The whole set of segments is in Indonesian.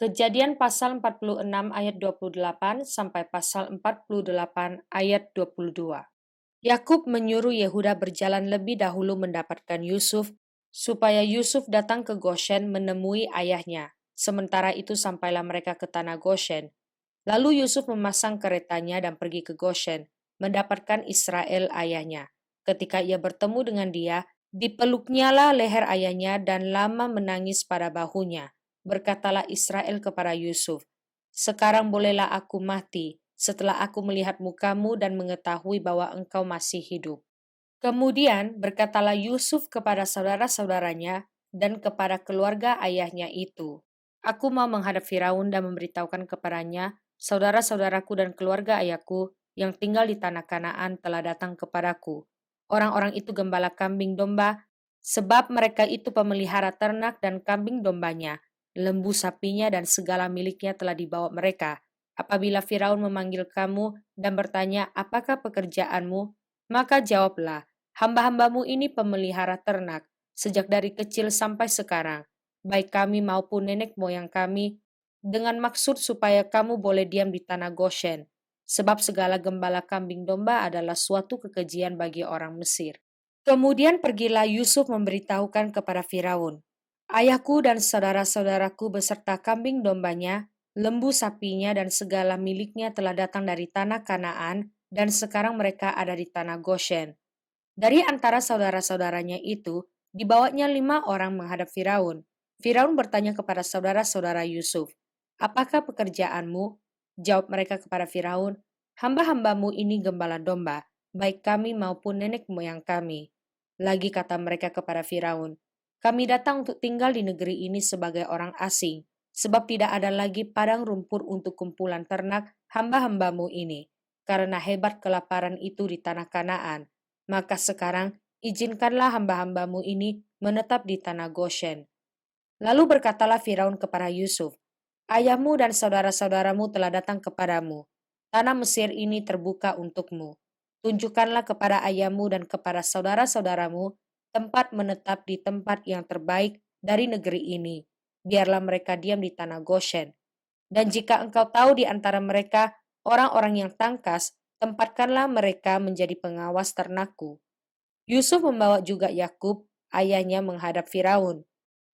Kejadian pasal 46 ayat 28 sampai pasal 48 ayat 22. Yakub menyuruh Yehuda berjalan lebih dahulu mendapatkan Yusuf, supaya Yusuf datang ke Goshen menemui ayahnya. Sementara itu sampailah mereka ke tanah Goshen. Lalu Yusuf memasang keretanya dan pergi ke Goshen, mendapatkan Israel ayahnya. Ketika ia bertemu dengan dia, dipeluknyalah leher ayahnya dan lama menangis pada bahunya. Berkatalah Israel kepada Yusuf, "Sekarang bolehlah aku mati, setelah aku melihat mukamu dan mengetahui bahwa engkau masih hidup." Kemudian berkatalah Yusuf kepada saudara-saudaranya dan kepada keluarga ayahnya itu, "Aku mau menghadap Firaun dan memberitahukan kepadanya, saudara-saudaraku dan keluarga ayahku yang tinggal di tanah Kanaan telah datang kepadaku. Orang-orang itu gembala kambing domba, sebab mereka itu pemelihara ternak dan kambing dombanya, lembu sapinya dan segala miliknya telah dibawa mereka. Apabila Firaun memanggil kamu dan bertanya, apakah pekerjaanmu? Maka jawablah, hamba-hambamu ini pemelihara ternak, sejak dari kecil sampai sekarang, baik kami maupun nenek moyang kami, dengan maksud supaya kamu boleh diam di tanah Goshen, sebab segala gembala kambing domba adalah suatu kekejian bagi orang Mesir." Kemudian pergilah Yusuf memberitahukan kepada Firaun, "Ayahku dan saudara-saudaraku beserta kambing dombanya, lembu sapinya dan segala miliknya telah datang dari tanah Kanaan, dan sekarang mereka ada di tanah Goshen." Dari antara saudara-saudaranya itu, dibawanya 5 orang menghadap Firaun. Firaun bertanya kepada saudara-saudara Yusuf, "Apakah pekerjaanmu?" Jawab mereka kepada Firaun, "Hamba-hambamu ini gembala domba, baik kami maupun nenek moyang kami." Lagi kata mereka kepada Firaun, "Kami datang untuk tinggal di negeri ini sebagai orang asing, sebab tidak ada lagi padang rumput untuk kumpulan ternak hamba-hambamu ini, karena hebat kelaparan itu di tanah Kanaan. Maka sekarang izinkanlah hamba-hambamu ini menetap di tanah Goshen." Lalu berkatalah Firaun kepada Yusuf, "Ayahmu dan saudara-saudaramu telah datang kepadamu. Tanah Mesir ini terbuka untukmu. Tunjukkanlah kepada ayahmu dan kepada saudara-saudaramu tempat menetap di tempat yang terbaik dari negeri ini. Biarlah mereka diam di tanah Goshen. Dan jika engkau tahu di antara mereka orang-orang yang tangkas, tempatkanlah mereka menjadi pengawas ternakku." Yusuf membawa juga Yakub, ayahnya menghadap Firaun.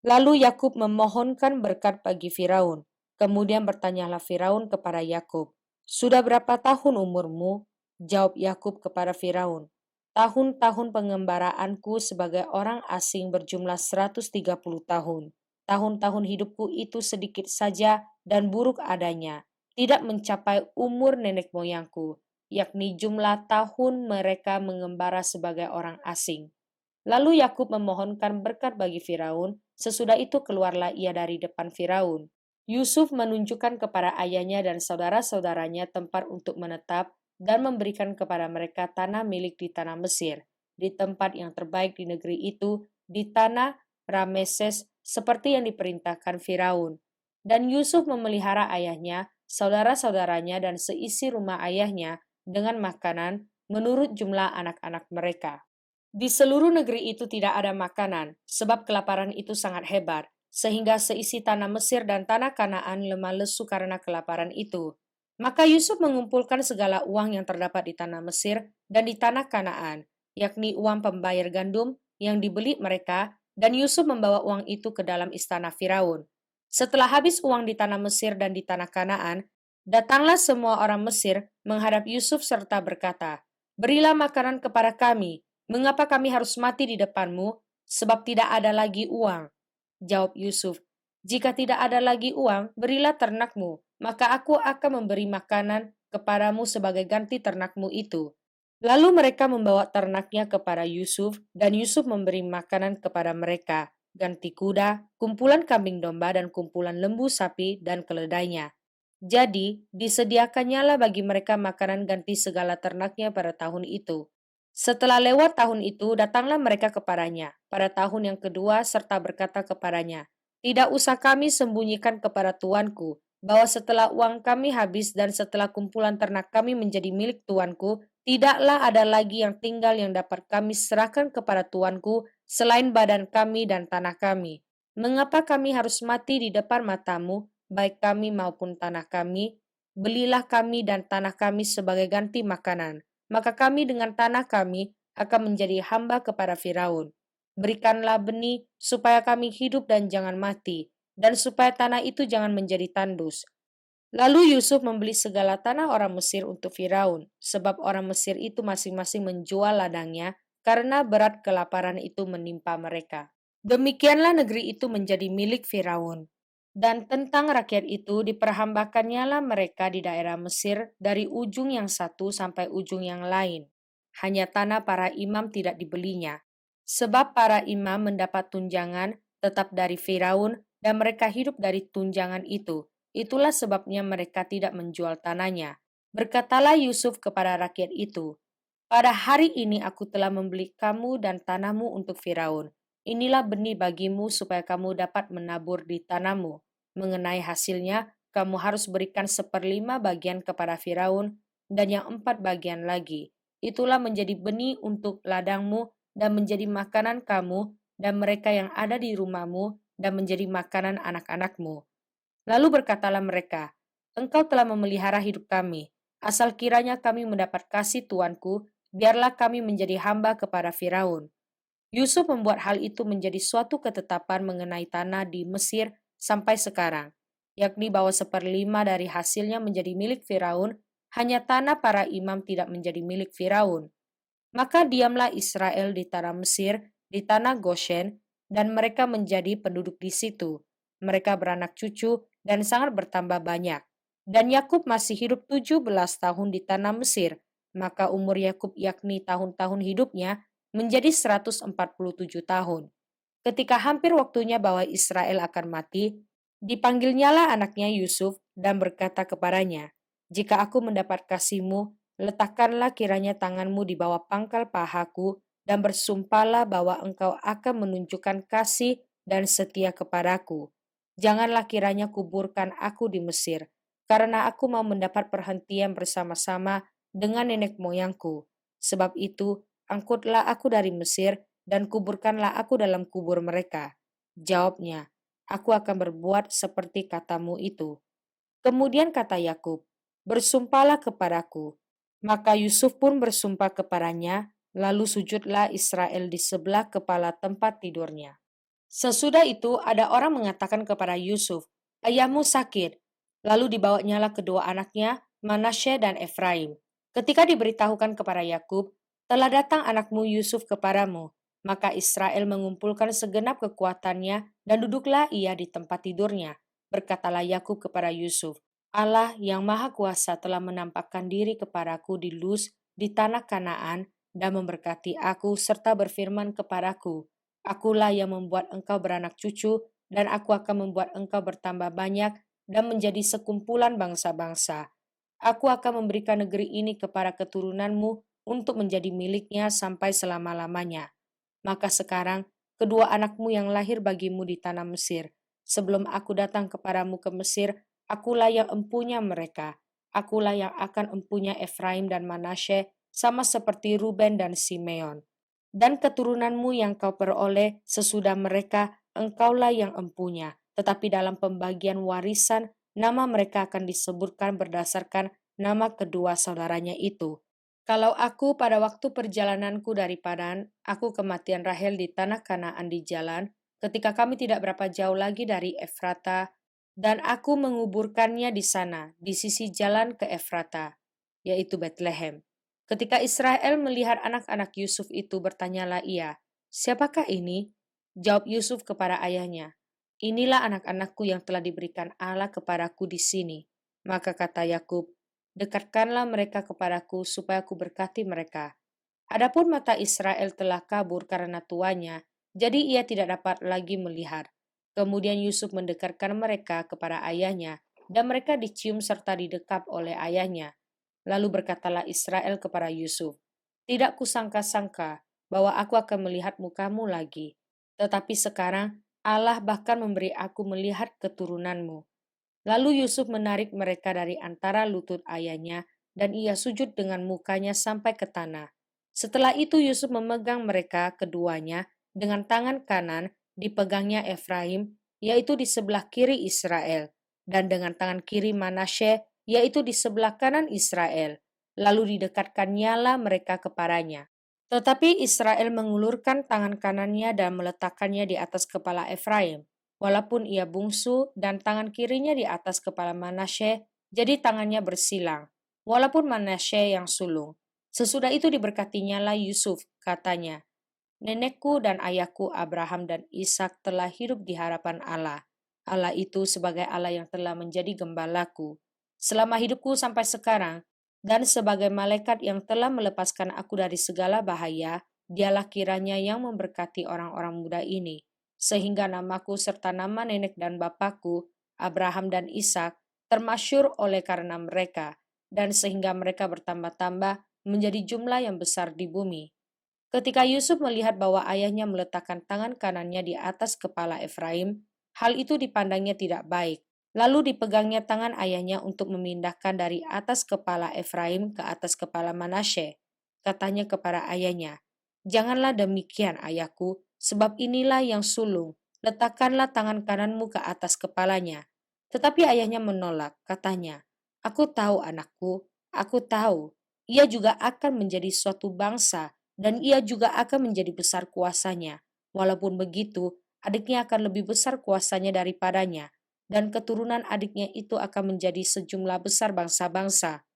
Lalu Yakub memohonkan berkat bagi Firaun. Kemudian bertanyalah Firaun kepada Yakub, "Sudah berapa tahun umurmu?" Jawab Yakub kepada Firaun, "Tahun-tahun pengembaraanku sebagai orang asing berjumlah 130 tahun. Tahun-tahun hidupku itu sedikit saja dan buruk adanya, tidak mencapai umur nenek moyangku, yakni jumlah tahun mereka mengembara sebagai orang asing." Lalu Yakub memohonkan berkat bagi Firaun, sesudah itu keluarlah ia dari depan Firaun. Yusuf menunjukkan kepada ayahnya dan saudara-saudaranya tempat untuk menetap dan memberikan kepada mereka tanah milik di tanah Mesir, di tempat yang terbaik di negeri itu, di tanah Rameses, seperti yang diperintahkan Firaun. Dan Yusuf memelihara ayahnya, saudara-saudaranya dan seisi rumah ayahnya dengan makanan menurut jumlah anak-anak mereka. Di seluruh negeri itu tidak ada makanan, sebab kelaparan itu sangat hebat, sehingga seisi tanah Mesir dan tanah Kanaan lemah lesu karena kelaparan itu. Maka Yusuf mengumpulkan segala uang yang terdapat di tanah Mesir dan di tanah Kanaan, yakni uang pembayar gandum yang dibeli mereka, dan Yusuf membawa uang itu ke dalam istana Firaun. Setelah habis uang di tanah Mesir dan di tanah Kanaan, datanglah semua orang Mesir menghadap Yusuf serta berkata, "Berilah makanan kepada kami. Mengapa kami harus mati di depanmu? Sebab tidak ada lagi uang." Jawab Yusuf, "Jika tidak ada lagi uang, berilah ternakmu, maka aku akan memberi makanan kepadamu sebagai ganti ternakmu itu." Lalu mereka membawa ternaknya kepada Yusuf, dan Yusuf memberi makanan kepada mereka, ganti kuda, kumpulan kambing domba, dan kumpulan lembu sapi, dan keledainya. Jadi, disediakannyalah bagi mereka makanan ganti segala ternaknya pada tahun itu. Setelah lewat tahun itu, datanglah mereka kepadanya pada tahun yang kedua serta berkata kepadanya, "Tidak usah kami sembunyikan kepada tuanku, bahwa setelah uang kami habis dan setelah kumpulan ternak kami menjadi milik tuanku, tidaklah ada lagi yang tinggal yang dapat kami serahkan kepada tuanku selain badan kami dan tanah kami. Mengapa kami harus mati di depan matamu baik kami maupun tanah kami, belilah kami dan tanah kami sebagai ganti makanan. Maka kami dengan tanah kami akan menjadi hamba kepada Firaun. Berikanlah benih supaya kami hidup dan jangan mati, dan supaya tanah itu jangan menjadi tandus. Lalu Yusuf membeli segala tanah orang Mesir untuk Firaun, sebab orang Mesir itu masing-masing menjual ladangnya karena berat kelaparan itu menimpa mereka. Demikianlah negeri itu menjadi milik Firaun. Dan tentang rakyat itu diperhambakannya lah mereka di daerah Mesir dari ujung yang satu sampai ujung yang lain. Hanya tanah para imam tidak dibelinya. Sebab para imam mendapat tunjangan tetap dari Firaun dan mereka hidup dari tunjangan itu. Itulah sebabnya mereka tidak menjual tanahnya. Berkatalah Yusuf kepada rakyat itu, pada hari ini aku telah membeli kamu dan tanahmu untuk Firaun. Inilah benih bagimu supaya kamu dapat menabur di tanahmu. Mengenai hasilnya, kamu harus berikan 1/5 bagian kepada Firaun dan yang 4 bagian lagi. Itulah menjadi benih untuk ladangmu dan menjadi makanan kamu dan mereka yang ada di rumahmu dan menjadi makanan anak-anakmu. Lalu berkatalah mereka, engkau telah memelihara hidup kami. Asal kiranya kami mendapat kasih tuanku, biarlah kami menjadi hamba kepada Firaun. Yusuf membuat hal itu menjadi suatu ketetapan mengenai tanah di Mesir sampai sekarang, yakni bahwa 1/5 dari hasilnya menjadi milik Firaun, hanya tanah para imam tidak menjadi milik Firaun. Maka diamlah Israel di tanah Mesir, di tanah Goshen, dan mereka menjadi penduduk di situ. Mereka beranak cucu dan sangat bertambah banyak. Dan Yakub masih hidup 17 tahun di tanah Mesir, maka umur Yakub yakni tahun-tahun hidupnya menjadi 147 tahun. Ketika hampir waktunya bahwa Israel akan mati, dipanggilnyalah anaknya Yusuf dan berkata kepadanya, jika aku mendapat kasihmu, letakkanlah kiranya tanganmu di bawah pangkal pahaku dan bersumpahlah bahwa engkau akan menunjukkan kasih dan setia kepadaku. Janganlah kiranya kuburkan aku di Mesir, karena aku mau mendapat perhentian bersama-sama dengan nenek moyangku. Sebab itu, angkutlah aku dari Mesir dan kuburkanlah aku dalam kubur mereka. Jawabnya, aku akan berbuat seperti katamu itu. Kemudian kata Yakub, bersumpahlah kepadaku. Maka Yusuf pun bersumpah kepadanya, lalu sujudlah Israel di sebelah kepala tempat tidurnya. Sesudah itu ada orang mengatakan kepada Yusuf, ayahmu sakit. Lalu dibawanyalah kedua anaknya, Manasye dan Efraim. Ketika diberitahukan kepada Yakub, telah datang anakmu Yusuf kepadamu, maka Israel mengumpulkan segenap kekuatannya dan duduklah ia di tempat tidurnya. Berkatalah Yakub kepada Yusuf, Allah yang Maha Kuasa telah menampakkan diri kepadaku di Luz di tanah Kanaan dan memberkati aku serta berfirman kepadaku, akulah yang membuat engkau beranak cucu dan aku akan membuat engkau bertambah banyak dan menjadi sekumpulan bangsa-bangsa. Aku akan memberikan negeri ini kepada keturunanmu untuk menjadi miliknya sampai selama-lamanya. Maka sekarang, kedua anakmu yang lahir bagimu di tanah Mesir, sebelum aku datang kepadamu ke Mesir, akulah yang empunya mereka. Akulah yang akan empunya Efraim dan Manasye, sama seperti Ruben dan Simeon. Dan keturunanmu yang kau peroleh sesudah mereka, engkaulah yang empunya. Tetapi dalam pembagian warisan, nama mereka akan disebutkan berdasarkan nama kedua saudaranya itu. Kalau aku pada waktu perjalananku dari Padan, aku kematian Rahel di tanah Kanaan di jalan, ketika kami tidak berapa jauh lagi dari Efrata, dan aku menguburkannya di sana, di sisi jalan ke Efrata, yaitu Bethlehem. Ketika Israel melihat anak-anak Yusuf itu, bertanyalah ia, siapakah ini? Jawab Yusuf kepada ayahnya, inilah anak-anakku yang telah diberikan Allah kepadaku di sini. Maka kata Yakub, dekatkanlah mereka kepadaku supaya aku berkati mereka. Adapun mata Israel telah kabur karena tuanya, jadi ia tidak dapat lagi melihat. Kemudian Yusuf mendekatkan mereka kepada ayahnya, dan mereka dicium serta didekap oleh ayahnya. Lalu berkatalah Israel kepada Yusuf, tidak kusangka-sangka bahwa aku akan melihat mukamu lagi. Tetapi sekarang Allah bahkan memberi aku melihat keturunanmu. Lalu Yusuf menarik mereka dari antara lutut ayahnya, dan ia sujud dengan mukanya sampai ke tanah. Setelah itu Yusuf memegang mereka keduanya dengan tangan kanan, dipegangnya Efraim, yaitu di sebelah kiri Israel, dan dengan tangan kiri Manasye, yaitu di sebelah kanan Israel. Lalu didekatkannya mereka kepadanya. Tetapi Israel mengulurkan tangan kanannya dan meletakkannya di atas kepala Efraim. Walaupun ia bungsu dan tangan kirinya di atas kepala Manasye, jadi tangannya bersilang. Walaupun Manasye yang sulung. Sesudah itu diberkatinya Yusuf, katanya, "Nenekku dan ayahku Abraham dan Ishak telah hidup di hadapan Allah. Allah itu sebagai Allah yang telah menjadi gembalaku selama hidupku sampai sekarang, dan sebagai malaikat yang telah melepaskan aku dari segala bahaya, dialah kiranya yang memberkati orang-orang muda ini, sehingga namaku serta nama nenek dan bapakku, Abraham dan Ishak, termasyur oleh karena mereka, dan sehingga mereka bertambah-tambah menjadi jumlah yang besar di bumi." Ketika Yusuf melihat bahwa ayahnya meletakkan tangan kanannya di atas kepala Efraim, hal itu dipandangnya tidak baik. Lalu dipegangnya tangan ayahnya untuk memindahkan dari atas kepala Efraim ke atas kepala Manasye. Katanya kepada ayahnya, "Janganlah demikian, ayahku, sebab inilah yang sulung. Letakkanlah tangan kananmu ke atas kepalanya." Tetapi ayahnya menolak, katanya, "Aku tahu, anakku, aku tahu. Ia juga akan menjadi suatu bangsa, dan ia juga akan menjadi besar kuasanya. Walaupun begitu, adiknya akan lebih besar kuasanya daripadanya, dan keturunan adiknya itu akan menjadi sejumlah besar bangsa-bangsa."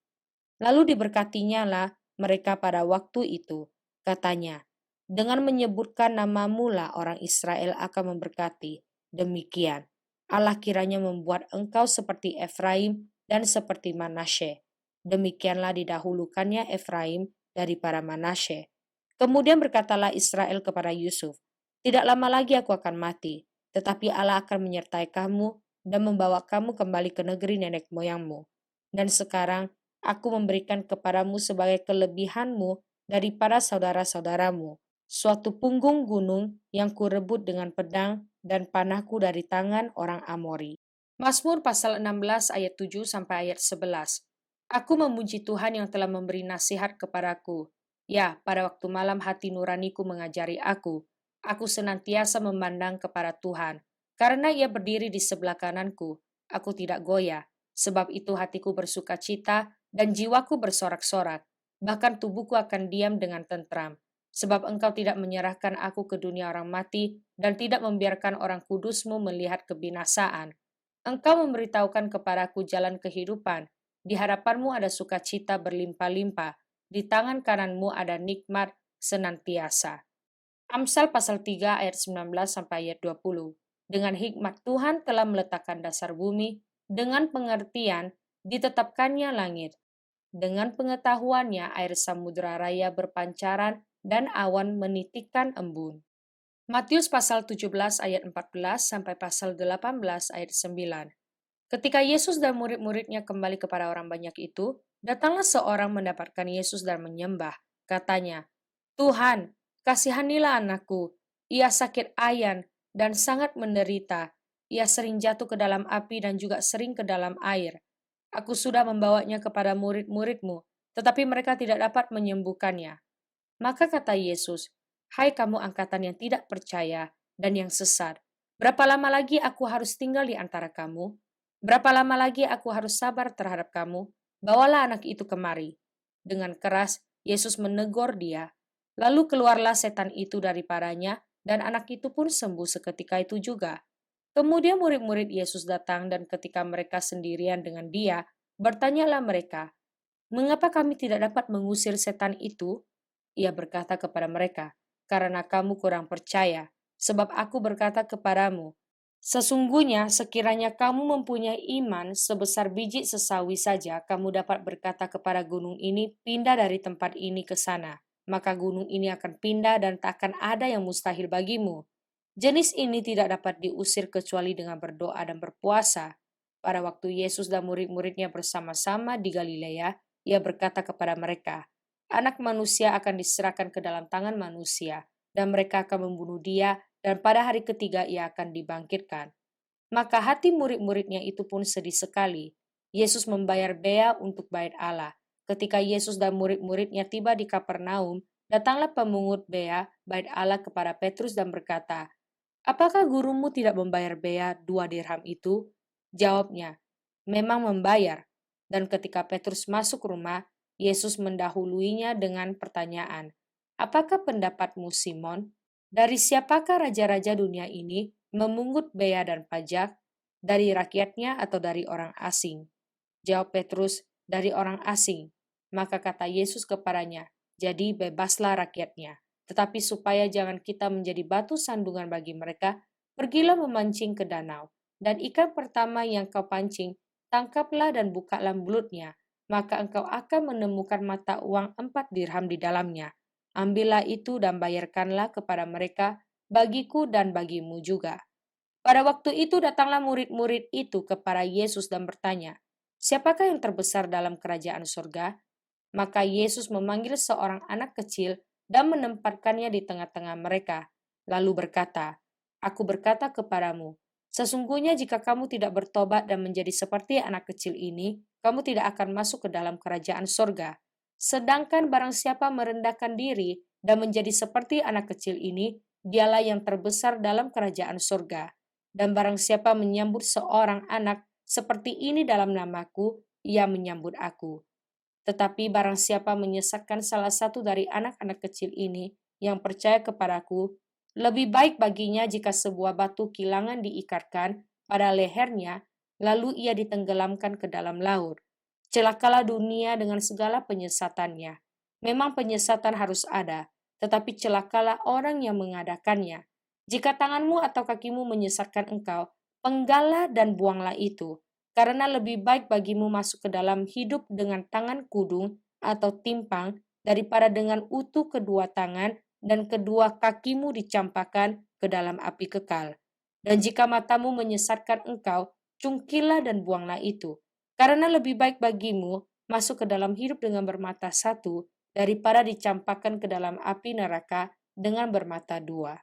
Lalu diberkatinya mereka pada waktu itu. Katanya, "Dengan menyebutkan namamu orang Israel akan memberkati. Demikian, Allah kiranya membuat engkau seperti Efraim dan seperti Manasye." Demikianlah didahulukannya Efraim daripada Manasye. Kemudian berkatalah Israel kepada Yusuf, "Tidak lama lagi aku akan mati, tetapi Allah akan menyertai kamu dan membawa kamu kembali ke negeri nenek moyangmu. Dan sekarang aku memberikan kepadamu sebagai kelebihanmu daripada saudara-saudaramu, suatu punggung gunung yang kurebut dengan pedang dan panahku dari tangan orang Amori." Mazmur pasal 16 ayat 7 sampai ayat 11. Aku memuji Tuhan yang telah memberi nasihat kepadaku. Ya, pada waktu malam hati nuraniku mengajari aku. Aku senantiasa memandang kepada Tuhan. Karena ia berdiri di sebelah kananku, aku tidak goyah. Sebab itu hatiku bersuka cita dan jiwaku bersorak-sorak. Bahkan tubuhku akan diam dengan tentram. Sebab engkau tidak menyerahkan aku ke dunia orang mati dan tidak membiarkan orang kudusmu melihat kebinasaan. Engkau memberitahukan kepadaku jalan kehidupan. Di hadapanmu ada sukacita berlimpah-limpah. Di tangan kananmu ada nikmat senantiasa. Amsal pasal 3 ayat 19 sampai ayat 20. Dengan hikmat Tuhan telah meletakkan dasar bumi, dengan pengertian ditetapkannya langit. Dengan pengetahuannya air samudera raya berpancaran dan awan menitikkan embun. Matius pasal 17 ayat 14 sampai pasal 18 ayat 9. Ketika Yesus dan murid-muridnya kembali kepada orang banyak itu, datanglah seorang mendapatkan Yesus dan menyembah. Katanya, "Tuhan, kasihanilah anakku. Ia sakit ayan dan sangat menderita. Ia sering jatuh ke dalam api dan juga sering ke dalam air. Aku sudah membawanya kepada murid-muridmu, tetapi mereka tidak dapat menyembuhkannya." Maka kata Yesus, "Hai kamu angkatan yang tidak percaya dan yang sesat, berapa lama lagi aku harus tinggal di antara kamu? Berapa lama lagi aku harus sabar terhadap kamu? Bawalah anak itu kemari." Dengan keras, Yesus menegur dia. Lalu keluarlah setan itu daripadanya, dan anak itu pun sembuh seketika itu juga. Kemudian murid-murid Yesus datang, dan ketika mereka sendirian dengan dia, bertanyalah mereka, "Mengapa kami tidak dapat mengusir setan itu?" Ia berkata kepada mereka, "Karena kamu kurang percaya, sebab aku berkata kepadamu, sesungguhnya sekiranya kamu mempunyai iman sebesar biji sesawi saja, kamu dapat berkata kepada gunung ini, pindah dari tempat ini ke sana. Maka gunung ini akan pindah dan tak akan ada yang mustahil bagimu." Jenis ini tidak dapat diusir kecuali dengan berdoa dan berpuasa. Pada waktu Yesus dan murid-muridnya bersama-sama di Galilea, ia berkata kepada mereka, "Anak manusia akan diserahkan ke dalam tangan manusia, dan mereka akan membunuh dia, dan pada hari ketiga ia akan dibangkitkan." Maka hati murid-muridnya itu pun sedih sekali. Yesus membayar bea untuk bait Allah. Ketika Yesus dan murid-muridnya tiba di Kapernaum, datanglah pemungut bea bait Allah kepada Petrus dan berkata, "Apakah gurumu tidak membayar bea 2 dirham itu?" Jawabnya, memang membayar. Dan ketika Petrus masuk rumah, Yesus mendahuluinya dengan pertanyaan, "Apakah pendapatmu, Simon? Dari siapakah raja-raja dunia ini memungut bea dan pajak? Dari rakyatnya atau dari orang asing?" Jawab Petrus, "Dari orang asing." Maka kata Yesus kepadanya, "Jadi bebaslah rakyatnya. Tetapi supaya jangan kita menjadi batu sandungan bagi mereka, pergilah memancing ke danau. Dan ikan pertama yang kau pancing, tangkaplah dan bukalah mulutnya. Maka engkau akan menemukan mata uang 4 dirham di dalamnya. Ambillah itu dan bayarkanlah kepada mereka, bagiku dan bagimu juga." Pada waktu itu datanglah murid-murid itu kepada Yesus dan bertanya, "Siapakah yang terbesar dalam kerajaan surga?" Maka Yesus memanggil seorang anak kecil dan menempatkannya di tengah-tengah mereka, lalu berkata, "Aku berkata kepadamu, sesungguhnya jika kamu tidak bertobat dan menjadi seperti anak kecil ini, kamu tidak akan masuk ke dalam kerajaan surga. Sedangkan barang siapa merendahkan diri dan menjadi seperti anak kecil ini, dialah yang terbesar dalam kerajaan surga. Dan barang siapa menyambut seorang anak seperti ini dalam namaku, ia menyambut aku. Tetapi barang siapa menyesatkan salah satu dari anak-anak kecil ini yang percaya kepadaku, lebih baik baginya jika sebuah batu kilangan diikatkan pada lehernya, lalu ia ditenggelamkan ke dalam laut. Celakalah dunia dengan segala penyesatannya. Memang penyesatan harus ada, tetapi celakalah orang yang mengadakannya. Jika tanganmu atau kakimu menyesatkan engkau, penggallah dan buanglah itu. Karena lebih baik bagimu masuk ke dalam hidup dengan tangan kudung atau timpang daripada dengan utuh kedua tangan dan kedua kakimu dicampakkan ke dalam api kekal. Dan jika matamu menyesatkan engkau, cungkilah dan buanglah itu. Karena lebih baik bagimu masuk ke dalam hidup dengan bermata satu daripada dicampakkan ke dalam api neraka dengan bermata dua.